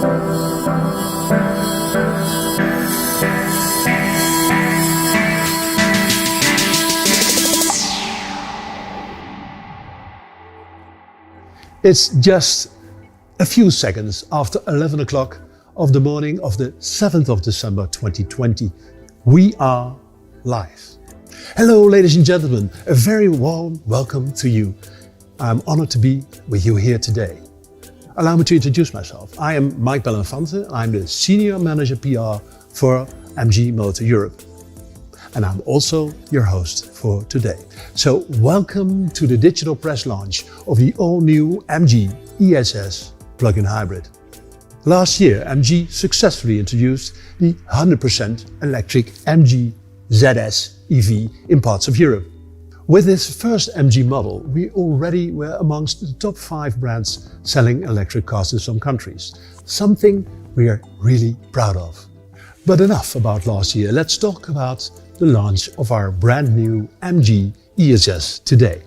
It's just a few seconds after 11 o'clock of the morning of the 7th of December 2020. We are live. Hello ladies and gentlemen, a very warm welcome to you. I'm honored to be with you here today. Allow me to introduce myself. I am Mike Bellenfante. I'm the Senior Manager PR for MG Motor Europe. And I'm also your host for today. So welcome to the digital press launch of the all-new MG EHS Plug-in Hybrid. Last year, MG successfully introduced the 100% electric MG ZS EV in parts of Europe. With this first MG model, we already were amongst the top 5 brands selling electric cars in some countries, something we are really proud of. But enough about last year, let's talk about the launch of our brand new MG EHS today.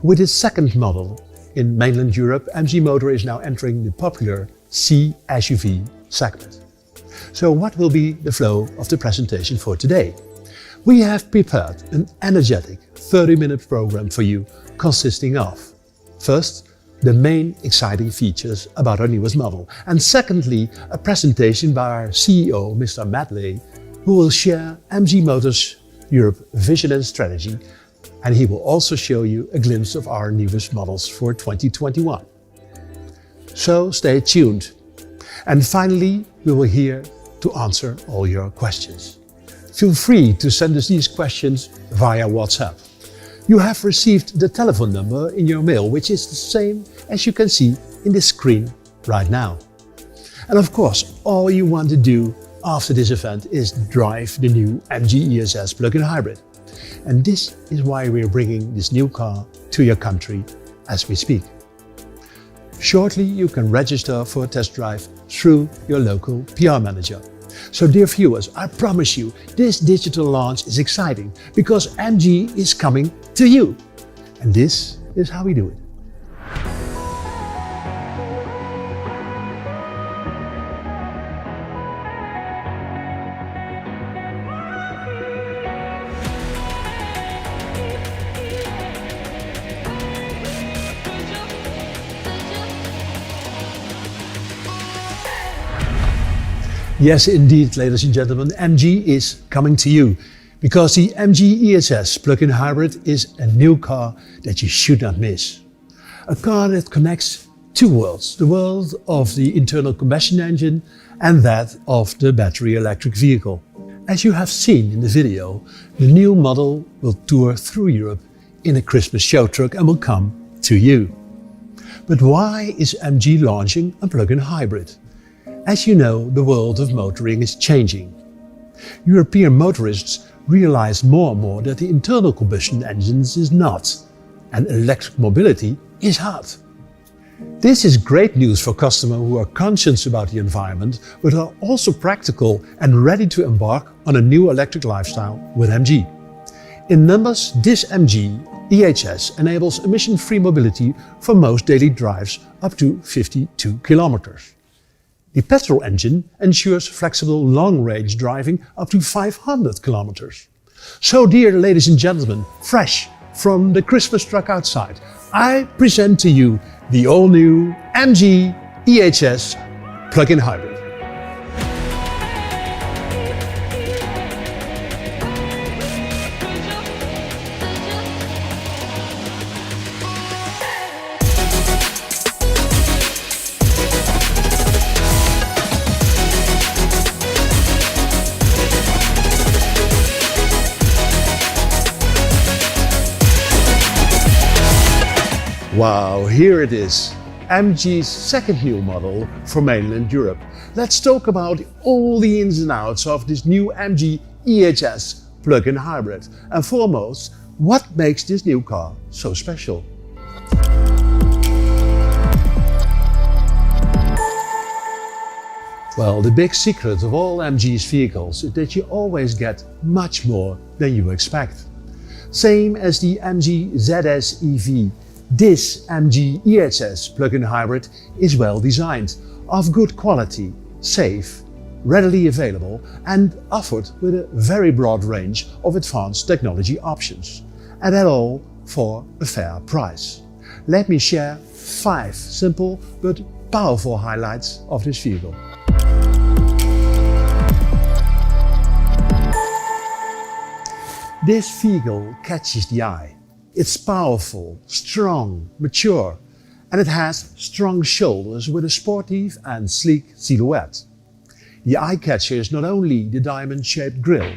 With its second model in mainland Europe, MG Motor is now entering the popular C SUV segment. So what will be the flow of the presentation for today? We have prepared an energetic 30-minute program for you consisting of, first, the main exciting features about our newest model, and secondly, a presentation by our CEO, Mr. Medley, who will share MG Motors Europe vision and strategy, and he will also show you a glimpse of our newest models for 2021. So stay tuned. And finally, we will here to answer all your questions. Feel free to send us these questions via WhatsApp. You have received the telephone number in your mail, which is the same as you can see in the screen right now. And of course, all you want to do after this event is drive the new MG EHS Plug-in Hybrid. And this is why we're bringing this new car to your country as we speak. Shortly, you can register for a test drive through your local PR manager. So dear viewers, I promise you, this digital launch is exciting because MG is coming to you. And this is how we do it. Yes, indeed, ladies and gentlemen, MG is coming to you because the MG EHS Plug-in Hybrid is a new car that you should not miss. A car that connects two worlds, the world of the internal combustion engine and that of the battery electric vehicle. As you have seen in the video, the new model will tour through Europe in a Christmas show truck and will come to you. But why is MG launching a plug-in hybrid? As you know, the world of motoring is changing. European motorists realize more and more that the internal combustion engines is not, and electric mobility is hot. This is great news for customers who are conscious about the environment, but are also practical and ready to embark on a new electric lifestyle with MG. In numbers, this MG EHS enables emission-free mobility for most daily drives up to 52 kilometers. The petrol engine ensures flexible long-range driving up to 500 kilometers. So dear ladies and gentlemen, fresh from the Christmas truck outside, I present to you the all-new MG EHS Plug-in Hybrid. Wow, here it is, MG's second new model for mainland Europe. Let's talk about all the ins and outs of this new MG EHS Plug-in Hybrid. And foremost, what makes this new car so special? Well, the big secret of all MG's vehicles is that you always get much more than you expect. Same as the MG ZS EV. This MG EHS plug-in hybrid is well designed, of good quality, safe, readily available and offered with a very broad range of advanced technology options, and that all for a fair price. Let me share 5 simple but powerful highlights of this vehicle. This vehicle catches the eye. It's powerful, strong, mature, and it has strong shoulders with a sportive and sleek silhouette. The eye-catcher is not only the diamond-shaped grille,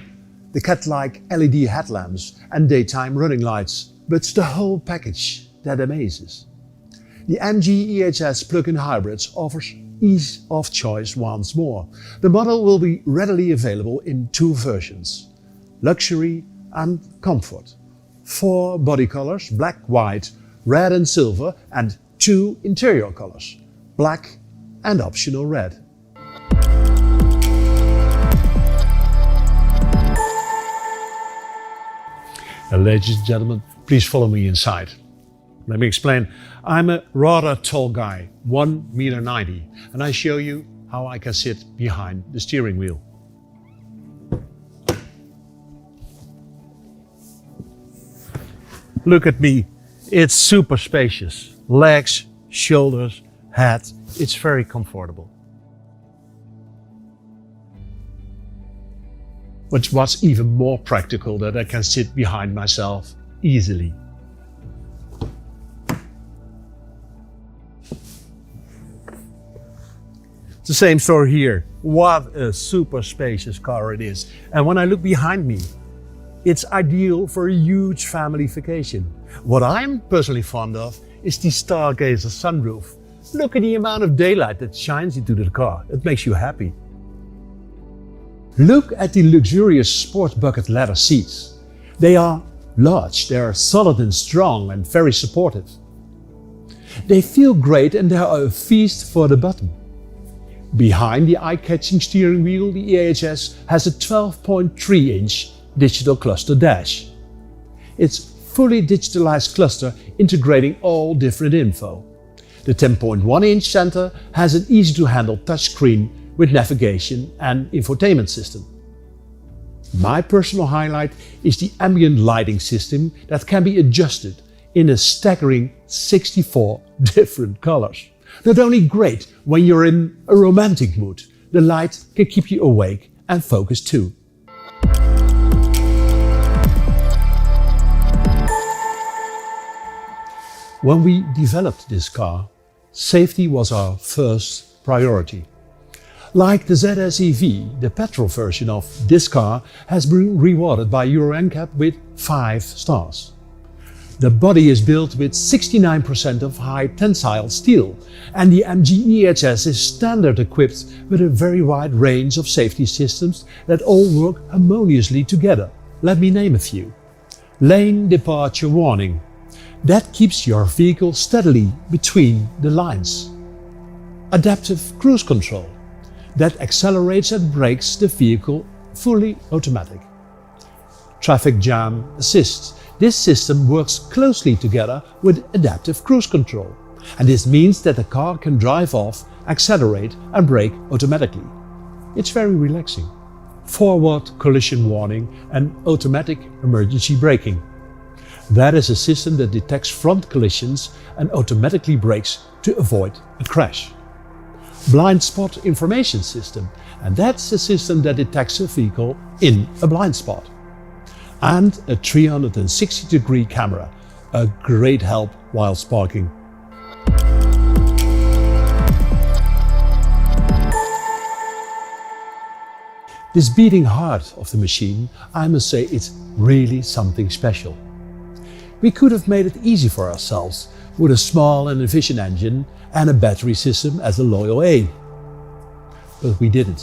the cat-like LED headlamps and daytime running lights, but it's the whole package that amazes. The MG EHS Plug-in Hybrids offers ease of choice once more. The model will be readily available in 2 versions, luxury and comfort. 4 body colors, black, white, red and silver, and 2 interior colors, black and optional red. Now, ladies and gentlemen, please follow me inside. Let me explain. I'm a rather tall guy, 1.90 meters, and I show you how I can sit behind the steering wheel. Look at me, it's super spacious. Legs, shoulders, head, it's very comfortable. But what's even more practical, that I can sit behind myself easily. It's the same story here. What a super spacious car it is. And when I look behind me, it's ideal for a huge family vacation. What I'm personally fond of is the Stargazer sunroof. Look at the amount of daylight that shines into the car. It makes you happy. Look at the luxurious sport bucket leather seats. They are large, they are solid and strong and very supportive. They feel great and they are a feast for the bottom. Behind the eye-catching steering wheel, the EHS has a 12.3-inch digital cluster dash. It's fully digitalized cluster integrating all different info. The 10.1-inch center has an easy-to-handle touchscreen with navigation and infotainment system. My personal highlight is the ambient lighting system that can be adjusted in a staggering 64 different colors. Not only great when you're in a romantic mood, the light can keep you awake and focused too. When we developed this car, safety was our first priority. Like the ZS EV, the petrol version of this car has been rewarded by Euro NCAP with 5 stars. The body is built with 69% of high tensile steel, and the MG EHS is standard equipped with a very wide range of safety systems that all work harmoniously together. Let me name a few. Lane departure warning. That keeps your vehicle steadily between the lines. Adaptive cruise control. That accelerates and brakes the vehicle fully automatic. Traffic jam assist. This system works closely together with adaptive cruise control. And this means that the car can drive off, accelerate and brake automatically. It's very relaxing. Forward collision warning and automatic emergency braking. That is a system that detects front collisions and automatically brakes to avoid a crash. Blind spot information system, and that's a system that detects a vehicle in a blind spot. And a 360-degree camera, a great help whilst parking. This beating heart of the machine, I must say, it's really something special. We could have made it easy for ourselves with a small and efficient engine and a battery system as a loyal aid. But we didn't.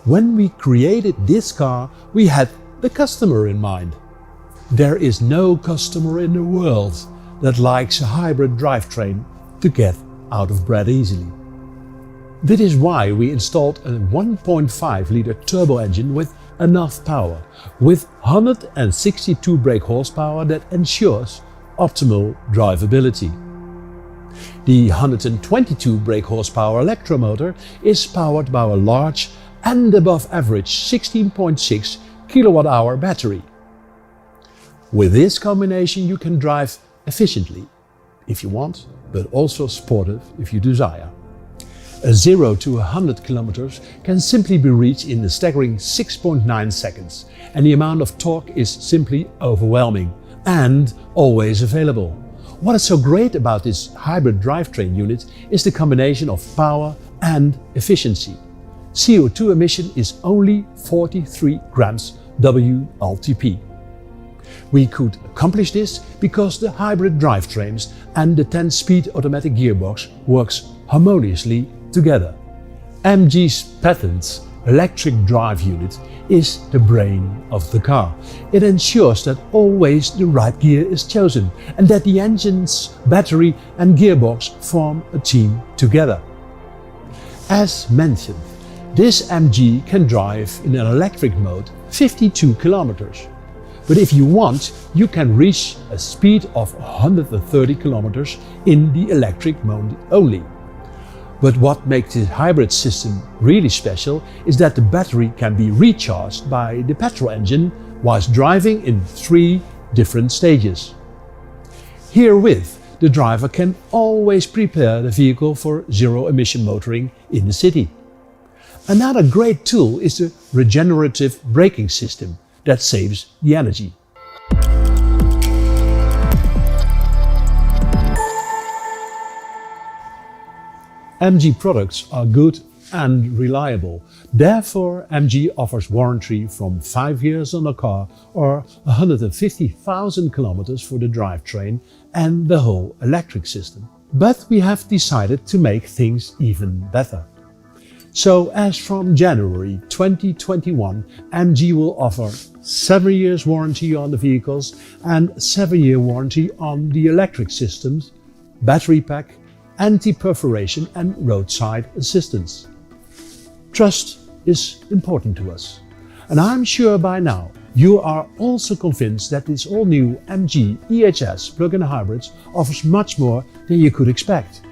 When we created this car, we had the customer in mind. There is no customer in the world that likes a hybrid drivetrain to get out of bed easily. That is why we installed a 1.5-liter turbo engine with enough power, with 162 brake horsepower that ensures optimal drivability. The 122 brake horsepower electromotor is powered by a large and above average 16.6 kWh battery. With this combination you can drive efficiently if you want, but also sportive if you desire. A 0 to 100 kilometers can simply be reached in a staggering 6.9 seconds, and the amount of torque is simply overwhelming and always available. What is so great about this hybrid drivetrain unit is the combination of power and efficiency. CO2 emission is only 43 grams WLTP. We could accomplish this because the hybrid drivetrains and the 10-speed automatic gearbox works harmoniously together. MG's patented electric drive unit is the brain of the car. It ensures that always the right gear is chosen and that the engine's battery and gearbox form a team together. As mentioned, this MG can drive in an electric mode 52 kilometers. But if you want, you can reach a speed of 130 kilometers in the electric mode only. But what makes this hybrid system really special is that the battery can be recharged by the petrol engine whilst driving in 3 different stages. Herewith, the driver can always prepare the vehicle for zero-emission motoring in the city. Another great tool is the regenerative braking system that saves the energy. MG products are good and reliable. Therefore, MG offers warranty from 5 years on a car or 150,000 kilometers for the drivetrain and the whole electric system. But we have decided to make things even better. So as from January 2021, MG will offer 7 years warranty on the vehicles and 7-year warranty on the electric systems, battery pack, anti-perforation and roadside assistance. Trust is important to us, and I'm sure by now you are also convinced that this all-new MG EHS Plug-in Hybrid offers much more than you could expect.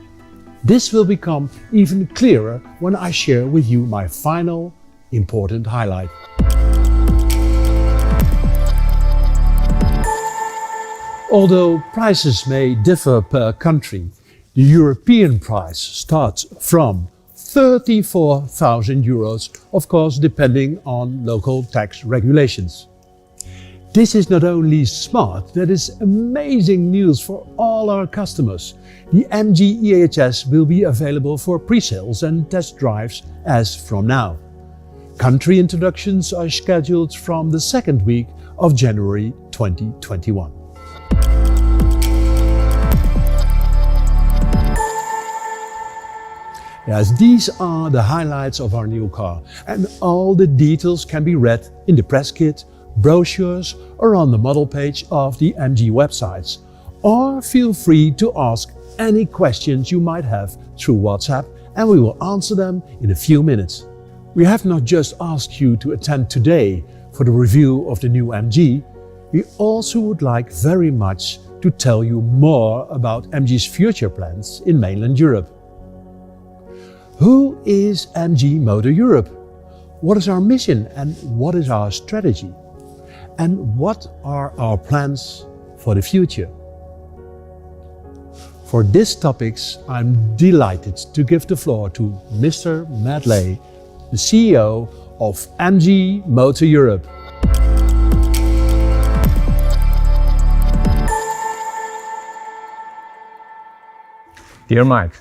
This will become even clearer when I share with you my final important highlight. Although prices may differ per country, the European price starts from 34,000 euros, of course depending on local tax regulations. This is not only smart, that is amazing news for all our customers. The MG EHS will be available for pre-sales and test drives as from now. Country introductions are scheduled from the second week of January 2021. Yes, these are the highlights of our new car, and all the details can be read in the press kit, brochures or on the model page of the MG websites. Or feel free to ask any questions you might have through WhatsApp and we will answer them in a few minutes. We have not just asked you to attend today for the review of the new MG, we also would like very much to tell you more about MG's future plans in mainland Europe. Who is MG Motor Europe? What is our mission and what is our strategy? And what are our plans for the future? For these topics, I'm delighted to give the floor to Mr. Matt Lay, the CEO of MG Motor Europe. Dear Mike,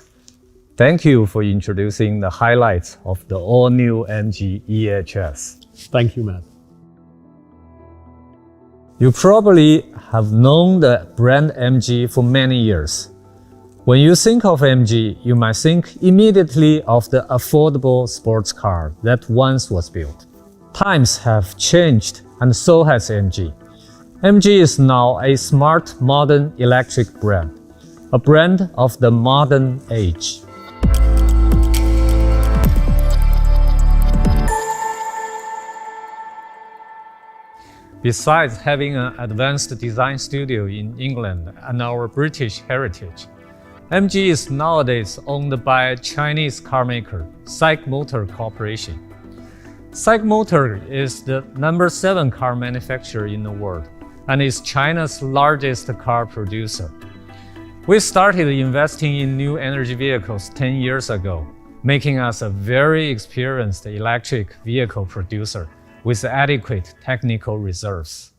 thank you for introducing the highlights of the all-new MG EHS. Thank you, Matt. You probably have known the brand MG for many years. When you think of MG, you might think immediately of the affordable sports car that once was built. Times have changed and so has MG. MG is now a smart, modern electric brand, a brand of the modern age. Besides having an advanced design studio in England and our British heritage, MG is nowadays owned by Chinese carmaker SAIC Motor Corporation. SAIC Motor is the #7 car manufacturer in the world and is China's largest car producer. We started investing in new energy vehicles 10 years ago, making us a very experienced electric vehicle producer with adequate technical reserves.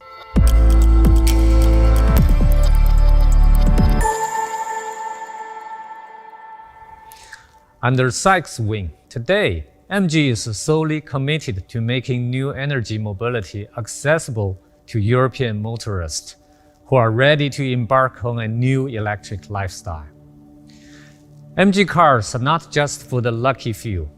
Under SAIC's wing, today, MG is solely committed to making new energy mobility accessible to European motorists who are ready to embark on a new electric lifestyle. MG cars are not just for the lucky few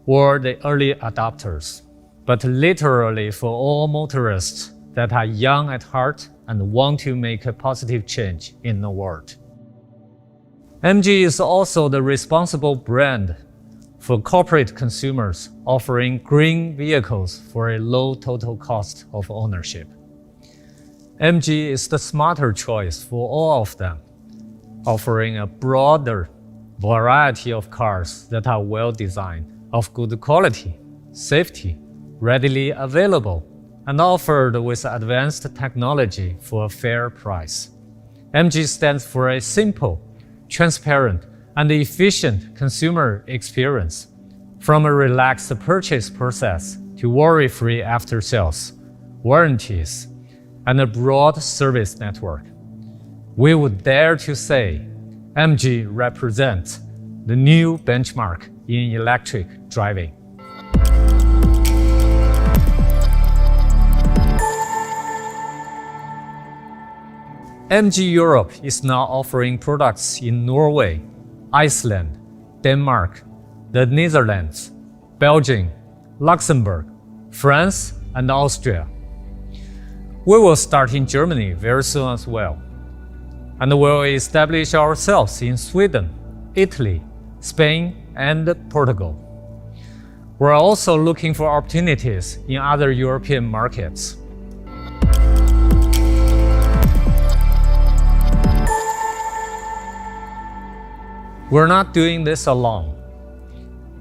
or the early adopters, but literally for all motorists that are young at heart and want to make a positive change in the world. MG is also the responsible brand for corporate consumers offering green vehicles for a low total cost of ownership. MG is the smarter choice for all of them, offering a broader variety of cars that are well designed, of good quality, safety, readily available, and offered with advanced technology for a fair price. MG stands for a simple, transparent, and efficient consumer experience, from a relaxed purchase process to worry-free after-sales, warranties, and a broad service network. We would dare to say MG represents the new benchmark in electric driving. MG Europe is now offering products in Norway, Iceland, Denmark, the Netherlands, Belgium, Luxembourg, France, and Austria. We will start in Germany very soon as well, and will establish ourselves in Sweden, Italy, Spain, and Portugal. We're also looking for opportunities in other European markets. We're not doing this alone.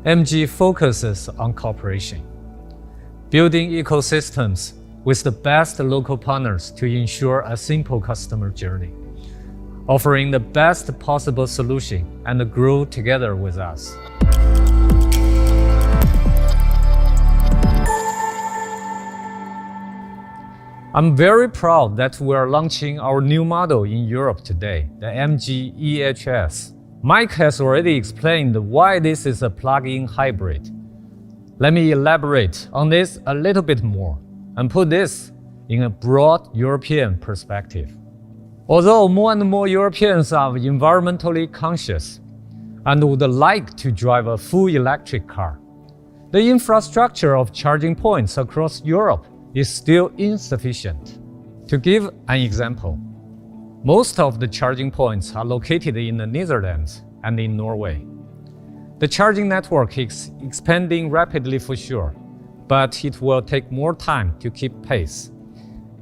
MG focuses on cooperation, building ecosystems with the best local partners to ensure a simple customer journey, offering the best possible solution and grow together with us. I'm very proud that we are launching our new model in Europe today, the MG EHS. Mike has already explained why this is a plug-in hybrid. Let me elaborate on this a little bit more and put this in a broad European perspective. Although more and more Europeans are environmentally conscious and would like to drive a full electric car, the infrastructure of charging points across Europe is still insufficient. To give an example, most of the charging points are located in the Netherlands and in Norway. The charging network is expanding rapidly for sure, but it will take more time to keep pace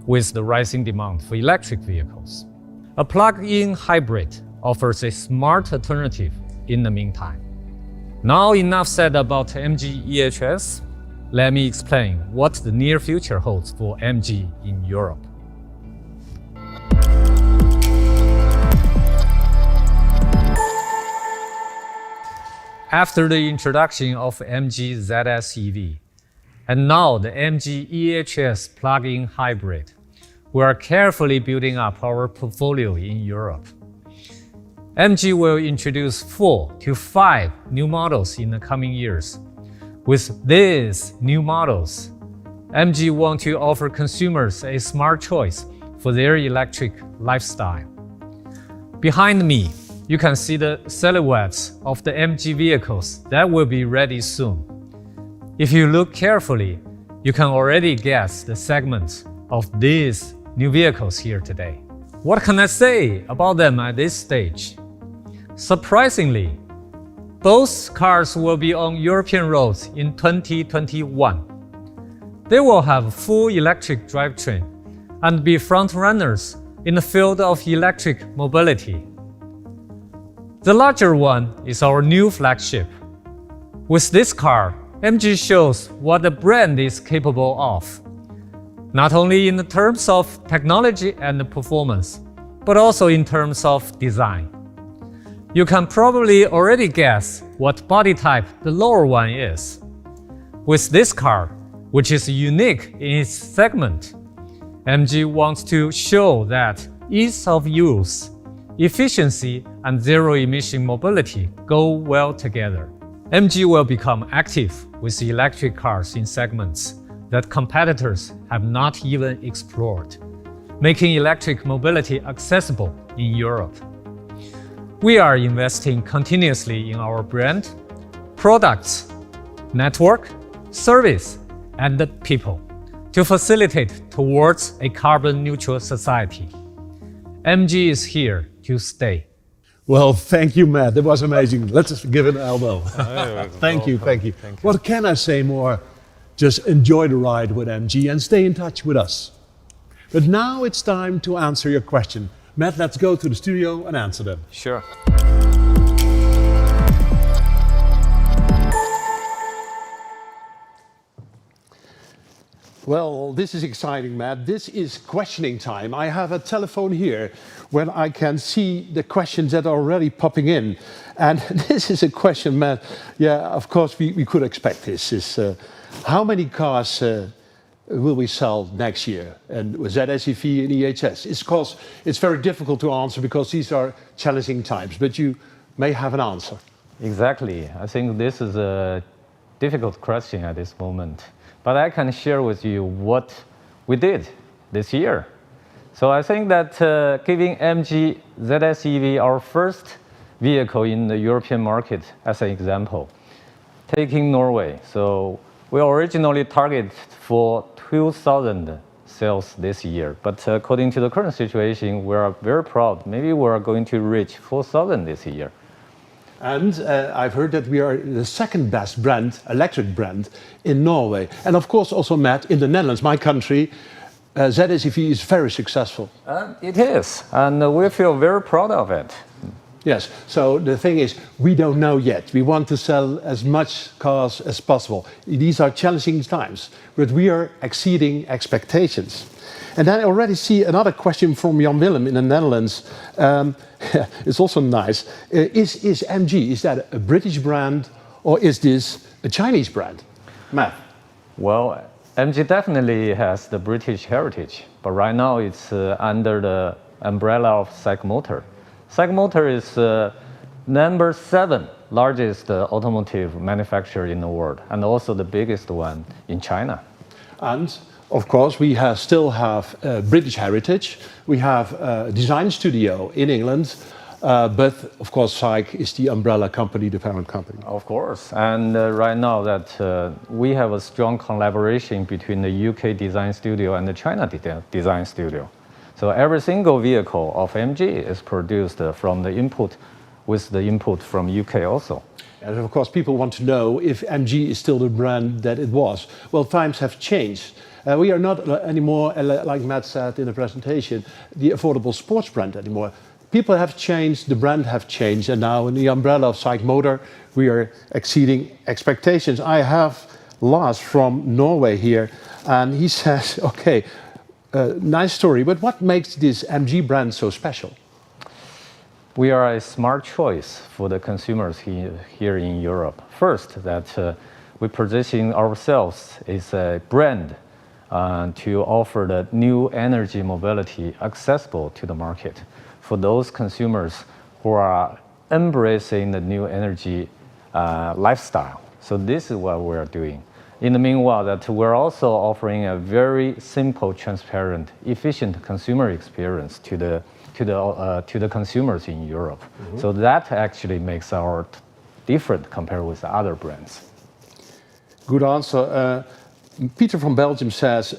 with the rising demand for electric vehicles. A plug-in hybrid offers a smart alternative in the meantime. Now enough said about MG EHS. Let me explain what the near future holds for MG in Europe. After the introduction of MG ZS EV, and now the MG EHS Plug-in Hybrid, we are carefully building up our portfolio in Europe. MG will introduce 4 to 5 new models in the coming years. With these new models, MG wants to offer consumers a smart choice for their electric lifestyle. Behind me, you can see the silhouettes of the MG vehicles that will be ready soon. If you look carefully, you can already guess the segments of these new vehicles here today. What can I say about them at this stage? Surprisingly, both cars will be on European roads in 2021. They will have full electric drivetrain and be front runners in the field of electric mobility. The larger one is our new flagship. With this car, MG shows what the brand is capable of, not only in terms of technology and performance, but also in terms of design. You can probably already guess what body type the lower one is. With this car, which is unique in its segment, MG wants to show that ease of use, efficiency, and zero-emission mobility go well together. MG will become active with electric cars in segments that competitors have not even explored, making electric mobility accessible in Europe. We are investing continuously in our brand, products, network, service, and people to facilitate towards a carbon-neutral society. MG is here to stay. Well, thank you, Matt. That was amazing. Let's give it an elbow. Thank you. What can I say more? Just enjoy the ride with MG and stay in touch with us. But now it's time to answer your question. Matt, let's go to the studio and answer them. Sure. Well, this is exciting, Matt. This is questioning time. I have a telephone here where I can see the questions that are already popping in. And this is a question, Matt. Yeah, of course, we could expect this. How many cars will we sell next year? And with ZSEV and EHS? It's very difficult to answer because these are challenging times, but you may have an answer. Exactly. I think this is a difficult question at this moment. But I can share with you what we did this year. So I think that giving MG ZSEV our first vehicle in the European market as an example, taking Norway. So we originally targeted for 2,000 sales this year, but according to the current situation, we are very proud. Maybe we are going to reach 4,000 this year. And I've heard that we are the second best brand, electric brand, in Norway. And of course also, Matt, in the Netherlands, my country, ZSEV is very successful. It is, and we feel very proud of it. Yes, so the thing is, we don't know yet. We want to sell as much cars as possible. These are challenging times, but we are exceeding expectations. And I already see another question from Jan Willem in the Netherlands. It's also nice. Is MG, is that a British brand or is this a Chinese brand? Matt? Well, MG definitely has the British heritage, but right now it's under the umbrella of SAIC Motor. SAIC Motor is number 7 largest automotive manufacturer in the world and also the biggest one in China. And of course, we still have British heritage. We have a design studio in England, but of course, SAIC is the umbrella company, the parent company. Of course, and right now that we have a strong collaboration between the UK design studio and the China design studio. So every single vehicle of MG is produced from the input, with the input from UK also. And of course, people want to know if MG is still the brand that it was. Well, times have changed. We are not anymore, like Matt said in the presentation, the affordable sports brand anymore. People have changed, the brand have changed, and now in the umbrella of SAIC Motor, we are exceeding expectations. I have Lars from Norway here, and he says, okay, nice story, but what makes this MG brand so special? We are a smart choice for the consumers here in Europe. First, that we position ourselves as a brand to offer the new energy mobility accessible to the market for those consumers who are embracing the new energy lifestyle. So this is what we're doing. In the meanwhile, that we're also offering a very simple, transparent, efficient consumer experience to the consumers in Europe. Mm-hmm. So that actually makes our different compared with other brands. Good answer. Peter from Belgium says,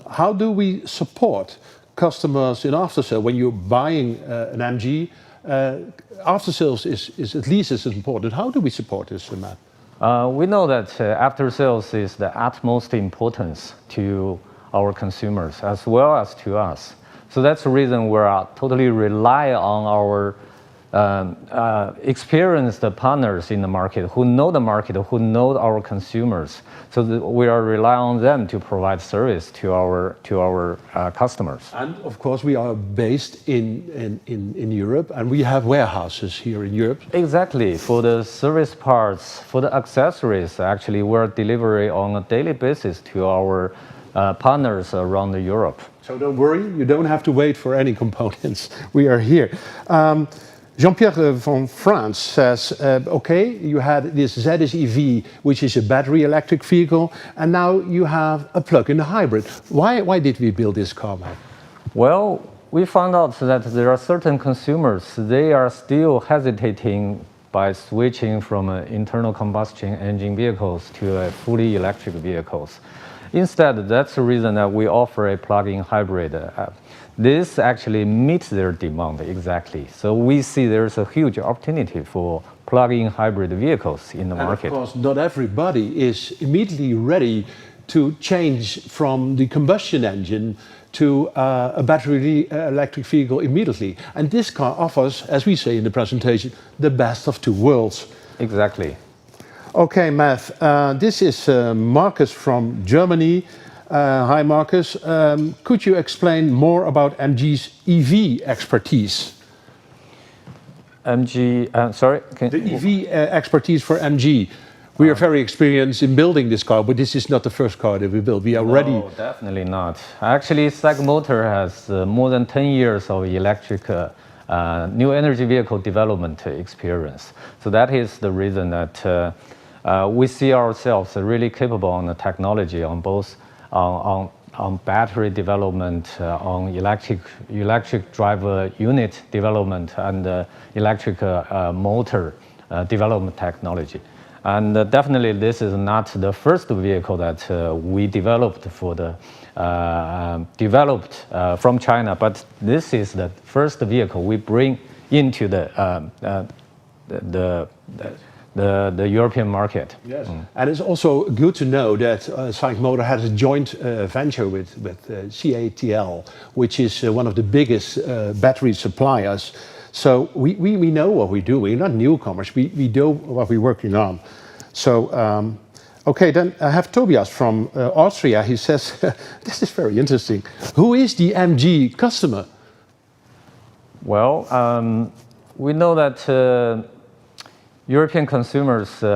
how do we support customers in after-sale? When you're buying an MG, after-sales is at least as important. How do we support this, Matt? We know that after-sales is the utmost importance to our consumers as well as to us. So that's the reason we're totally rely on our experienced partners in the market who know our consumers. So we are relying on them to provide service to our customers. And of course, we are based in Europe, and we have warehouses here in Europe. Exactly. For the service parts, for the accessories, actually, we're delivering on a daily basis to our partners around Europe. So don't worry, you don't have to wait for any components. We are here. Jean-Pierre from France says, okay, you had this ZS EV, which is a battery electric vehicle, and now you have a plug-in hybrid. Why did we build this car, man? Well, we found out that there are certain consumers, they are still hesitating by switching from internal combustion engine vehicles to fully electric vehicles. Instead, that's the reason that we offer a plug-in hybrid. This actually meets their demand exactly. So we see there's a huge opportunity for plug-in hybrid vehicles in the market. Of course, not everybody is immediately ready to change from the combustion engine to a battery electric vehicle immediately. And this car offers, as we say in the presentation, the best of two worlds. Exactly. Okay, Matt, this is Marcus from Germany. Hi, Marcus. Could you explain more about MG's EV expertise? Sorry? The EV expertise for MG. We are very experienced in building this car, but this is not the first car that we built. We are ready. No, definitely not. Actually, SAG Motor has more than 10 years of electric new energy vehicle development experience. So that is the reason that we see ourselves really capable on the technology on both on battery development, on electric driver unit development, and electric motor development technology. And definitely, this is not the first vehicle that we developed from China, but this is the first vehicle we bring into the European market. Yes, and it's also good to know that SAIC Motor has a joint venture with CATL, which is one of the biggest battery suppliers. So we know what we do. We're not newcomers. We know what we're working on. So, okay, then I have Tobias from Austria. He says, this is very interesting. Who is the MG customer? Well, we know that European customers, they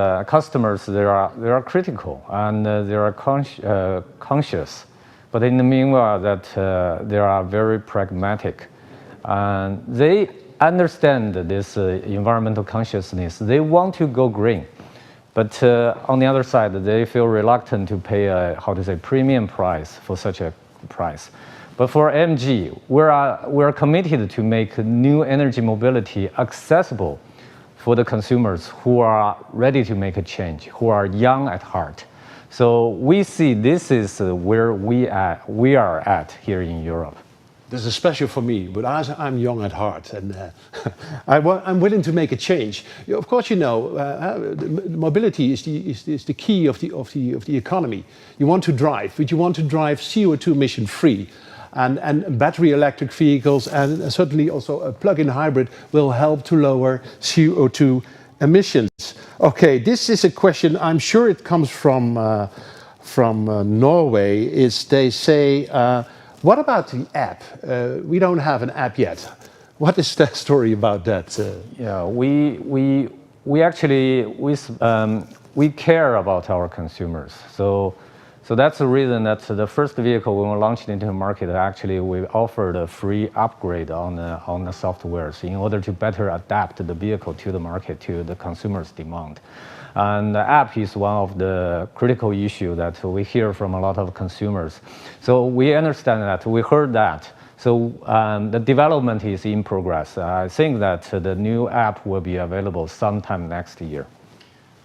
are critical and they are conscious. But in the meanwhile, that they are very pragmatic. And they understand this environmental consciousness. They want to go green. But on the other side, they feel reluctant to pay a premium price for such a price. But for MG, we're committed to make new energy mobility accessible for the consumers who are ready to make a change, who are young at heart. So we see this is where we are at here in Europe. This is special for me, but I'm young at heart, and I'm willing to make a change. Of course, you know, mobility is the key of the economy. You want to drive, but you want to drive CO2 emission free, and battery electric vehicles, and certainly also a plug-in hybrid will help to lower CO2 emissions. Okay, this is a question. I'm sure it comes from Norway. They say. What about the app? We don't have an app yet. What is the story about that? Yeah, we actually care about our consumers. So that's the reason that the first vehicle when we launched into the market, actually we offered a free upgrade on the softwares in order to better adapt the vehicle to the market, to the consumer's demand. And the app is one of the critical issues that we hear from a lot of consumers. So we understand that, we heard that. So the development is in progress. I think that the new app will be available sometime next year.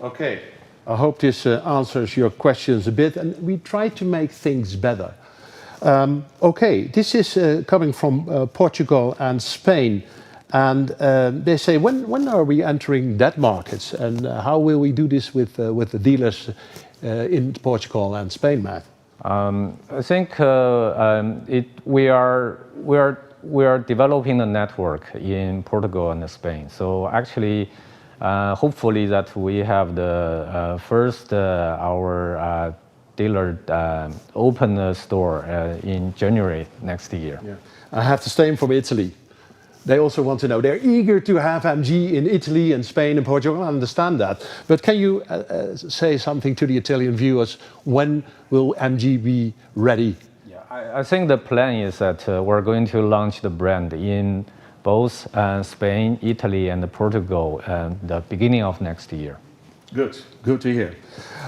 Okay, I hope this answers your questions a bit, and we try to make things better. Okay, this is coming from Portugal and Spain. And they say, when are we entering that market? And how will we do this with the dealers in Portugal and Spain, Matt? I think we we are developing a network in Portugal and Spain. So actually, hopefully that we have the first our dealer open a store in January next year. Yeah. I have the same from Italy. They also want to know. They're eager to have MG in Italy and Spain and Portugal. I understand that. But can you say something to the Italian viewers? When will MG be ready? Yeah, I think the plan is that we're going to launch the brand in both Spain, Italy, and Portugal at the beginning of next year. Good to hear.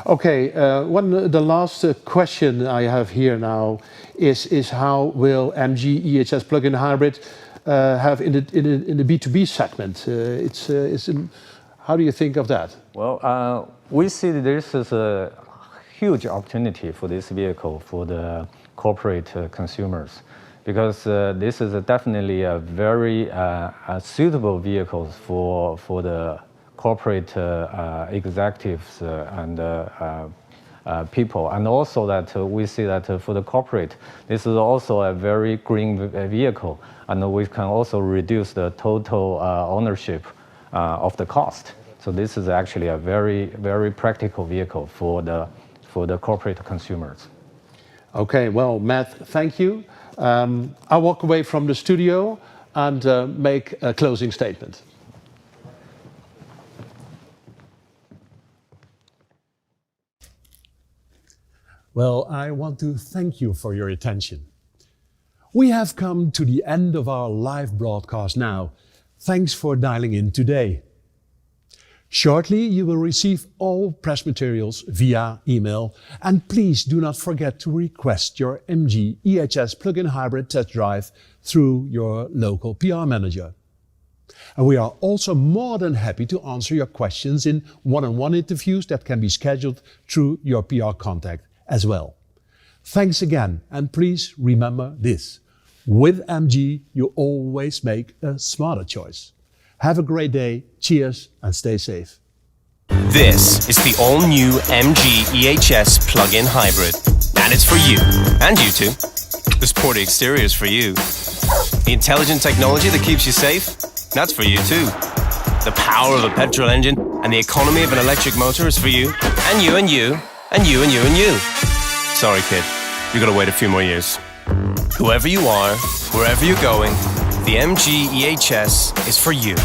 Okay, the last question I have here now is how will MG EHS Plug-in Hybrid have in the B2B segment? How do you think of that? Well, we see this as a huge opportunity for this vehicle for the corporate consumers, because this is definitely a very suitable vehicle for the corporate executives and people, and also that we see that for the corporate, this is also a very green vehicle, and we can also reduce the total ownership of the cost. So this is actually a very, very practical vehicle for the corporate consumers. Okay, well, Matt, thank you. I'll walk away from the studio and make a closing statement. Well, I want to thank you for your attention. We have come to the end of our live broadcast now. Thanks for dialing in today. Shortly, you will receive all press materials via email, and please do not forget to request your MG EHS Plug-in Hybrid test drive through your local PR manager. And we are also more than happy to answer your questions in one-on-one interviews that can be scheduled through your PR contact as well. Thanks again, and please remember this: with MG, you always make a smarter choice. Have a great day, cheers, and stay safe. This is the all-new MG EHS Plug-in Hybrid, and it's for you, and you too. The sporty exterior is for you. The intelligent technology that keeps you safe, that's for you too. The power of a petrol engine and the economy of an electric motor is for you, and you, and you, and you, and you, and you. Sorry, kid, you gotta wait a few more years. Whoever you are, wherever you're going, the MG EHS is for you.